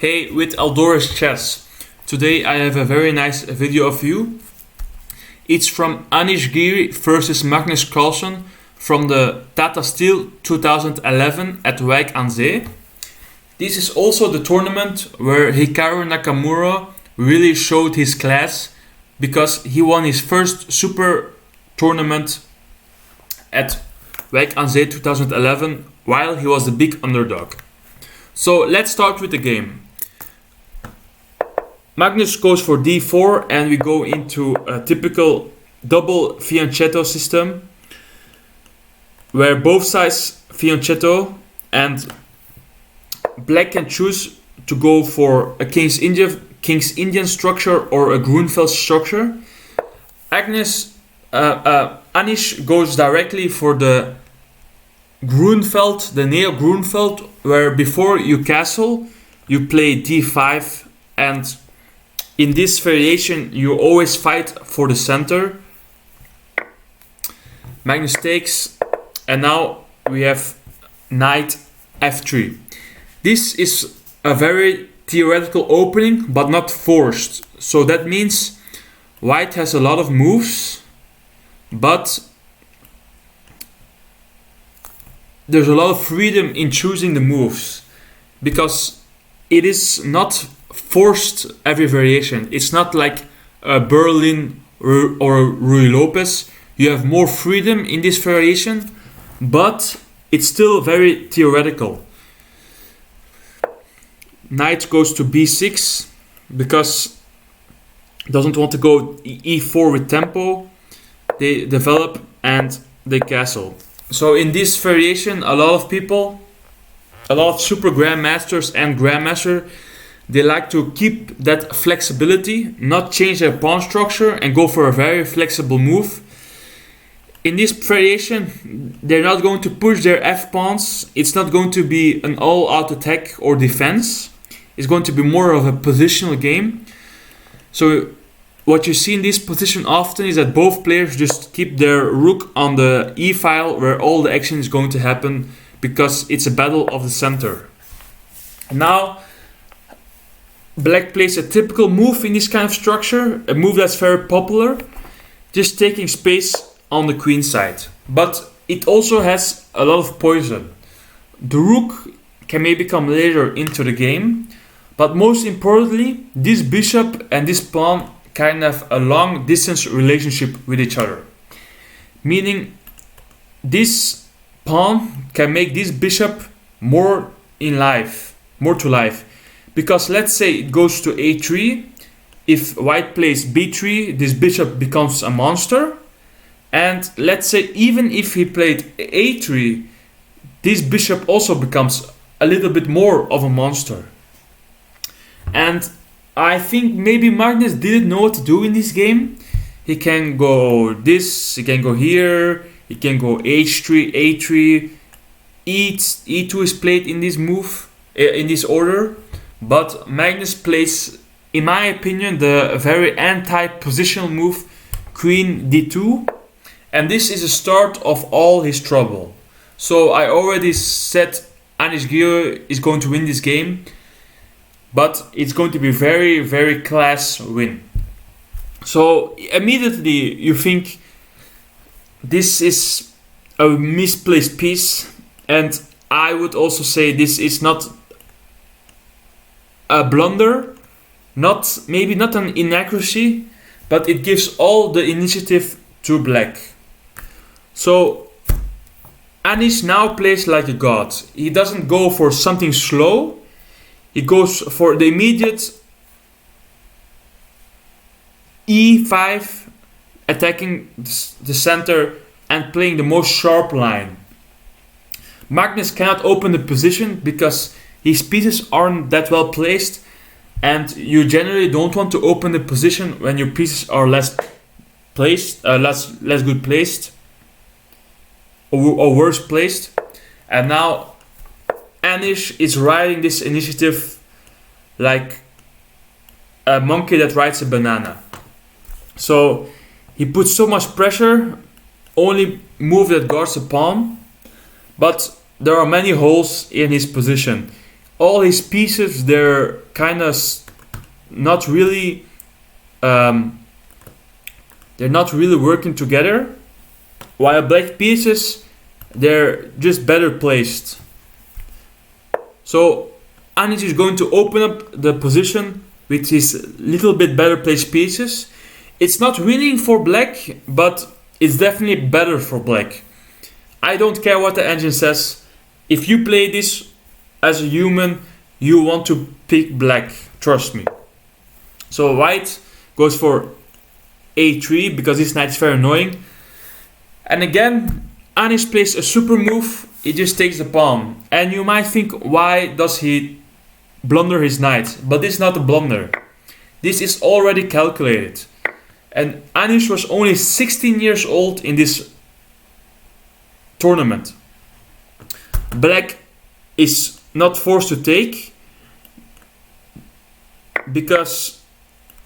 Hey, with Aldora's Chess. Today I have a very nice video of you. It's from Anish Giri versus Magnus Carlsen from the Tata Steel 2011 at Wijk aan Zee. This is also the tournament where Hikaru Nakamura really showed his class because he won his first super tournament at Wijk aan Zee 2011 while he was a big underdog. So let's start with the game. Magnus goes for d4 and we go into a typical double fianchetto system where both sides fianchetto and black can choose to go for a King's Indian structure or a Grunfeld structure. Anish goes directly for the Grunfeld, the Neo Grunfeld, where before you castle, you play d5, and in this variation you always fight for the center. Magnus takes, and now we have knight f3. This is a very theoretical opening, but not forced. So that means white has a lot of moves, but there's a lot of freedom in choosing the moves because it is not forced every variation. It's not like Berlin or Ruy Lopez. You have more freedom in this variation, but it's still very theoretical. Knight goes to b6 because doesn't want to go e4 with tempo. They develop and they castle. So in this variation, a lot of people, a lot of super grandmasters and grandmaster, they like to keep that flexibility, not change their pawn structure and go for a very flexible move. In this variation, they're not going to push their f-pawns. It's not going to be an all-out attack or defense. It's going to be more of a positional game. So what you see in this position often is that both players just keep their rook on the e-file where all the action is going to happen because it's a battle of the center. Now, black plays a typical move in this kind of structure, a move that's very popular, just taking space on the queen side. But it also has a lot of poison. The rook can maybe come later into the game, but most importantly, this bishop and this pawn kind of a long distance relationship with each other. Meaning this pawn can make this bishop more to life. Because let's say it goes to a3, if white plays b3, this bishop becomes a monster. And let's say even if he played a3, this bishop also becomes a little bit more of a monster. And I think maybe Magnus didn't know what to do in this game. He can go this, he can go here, he can go h3, a3, e2 is played in this move, in this order. But Magnus plays, in my opinion, the very anti-positional move, queen d2. And this is the start of all his trouble. So I already said Anish Giri is going to win this game. But it's going to be very, very class win. So immediately you think this is a misplaced piece, and I would also say this is not a blunder, maybe not an inaccuracy, but it gives all the initiative to black. So Anish now plays like a god. He doesn't go for something slow. He goes for the immediate e5, attacking the center and playing the most sharp line. Magnus cannot open the position because his pieces aren't that well placed, and you generally don't want to open the position when your pieces are less good placed, or worse placed. And now Anish is riding this initiative like a monkey that rides a banana. So he puts so much pressure, only move that guards a pawn, but there are many holes in his position. All his pieces, they're kind of not really they're not really working together, while black pieces, they're just better placed. So Anish is going to open up the position with his little bit better placed pieces. It's not winning for black, but it's definitely better for black. I don't care what the engine says. If you play this as a human, you want to pick black, trust me. So white goes for a3 because this knight is very annoying. And again, Anish plays a super move. He just takes the pawn. And you might think, why does he blunder his knight? But this is not a blunder. This is already calculated. And Anish was only 16 years old in this tournament. Black is not forced to take because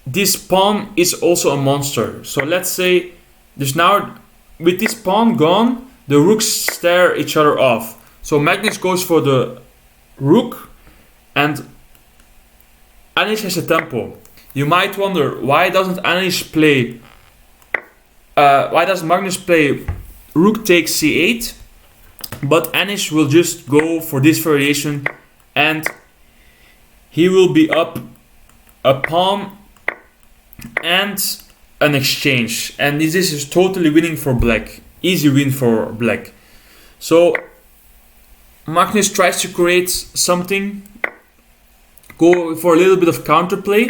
this pawn is also a monster. So let's say there's now, with this pawn gone, the rooks stare each other off. So Magnus goes for the rook and Anish has a tempo. You might wonder, why doesn't Anish play why does Magnus play rook takes c8? But Anish will just go for this variation and he will be up a pawn and an exchange. And this is totally winning for black. Easy win for black. So Magnus tries to create something, go for a little bit of counterplay,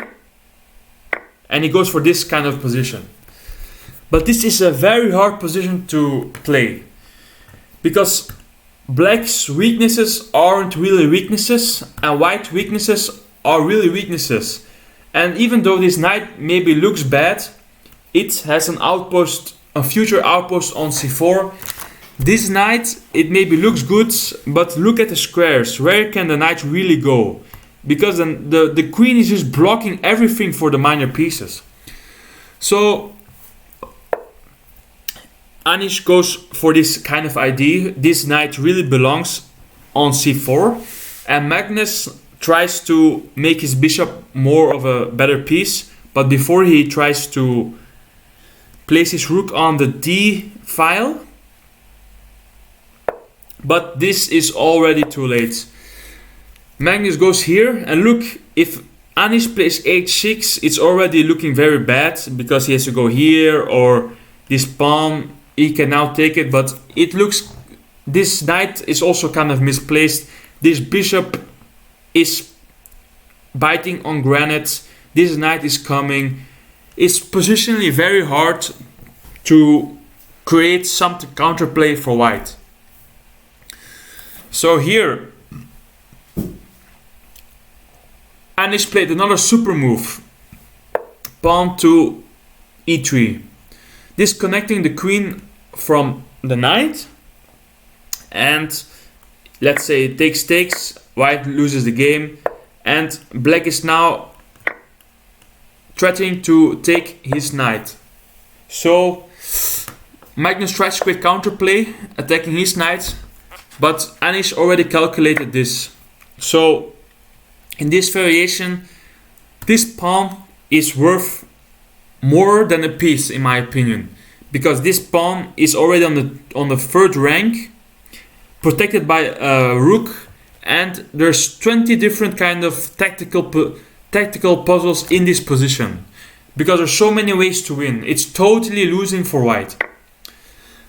and he goes for this kind of position. But this is a very hard position to play because black's weaknesses aren't really weaknesses and white weaknesses are really weaknesses. And even though this knight maybe looks bad, it has an outpost, a future outpost on c4. This knight, it maybe looks good, but look at the squares. Where can the knight really go? Because then the queen is just blocking everything for the minor pieces. So Anish goes for this kind of idea. This knight really belongs on c4, and Magnus tries to make his bishop more of a better piece, but before he tries to place his rook on the d file, but this is already too late. Magnus goes here, and look, if Anish plays h6, it's already looking very bad because he has to go here, or this pawn, he can now take it, but it looks, this knight is also kind of misplaced. This bishop is biting on granite. This knight is coming. It's positionally very hard to create some counterplay for white. So here Anish played another super move, pawn to e3, disconnecting the queen from the knight, and let's say it takes, white loses the game, and black is now threatening to take his knight. So Magnus tries to create counterplay, attacking his knight, but Anish already calculated this. So in this variation, this pawn is worth more than a piece in my opinion, because this pawn is already on the third rank, protected by a rook, and there's 20 different kind of tactical puzzles in this position, because there's so many ways to win. It's totally losing for white.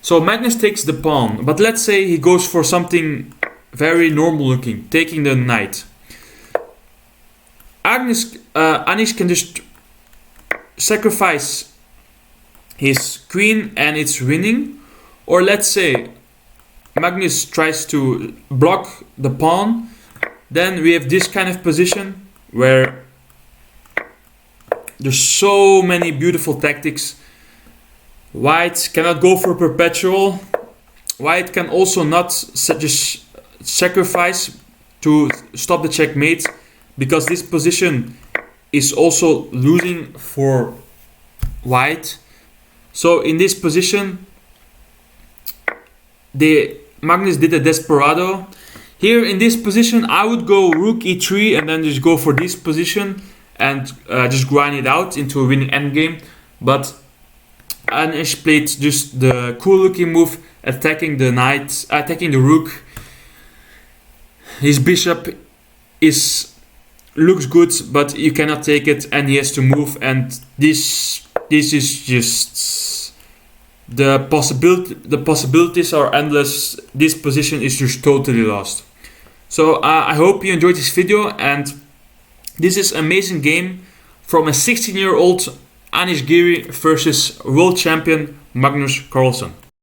So Magnus takes the pawn, but let's say he goes for something very normal looking, taking the knight. Anish can just sacrifice his queen and it's winning. Or let's say Magnus tries to block the pawn. Then we have this kind of position where there's so many beautiful tactics. White cannot go for perpetual. White can also not just sacrifice to stop the checkmate, because this position is also losing for white. So in this position, Magnus did a desperado. Here in this position, I would go rook e3 and then just go for this position and just grind it out into a winning endgame. But Anish played just the cool-looking move, attacking the knight, attacking the rook. His bishop looks good, but you cannot take it, and he has to move. And this is just the possibilities are endless. This position is just totally lost. So I hope you enjoyed this video, and this is an amazing game from a 16-year-old Anish Giri versus world champion Magnus Carlsen.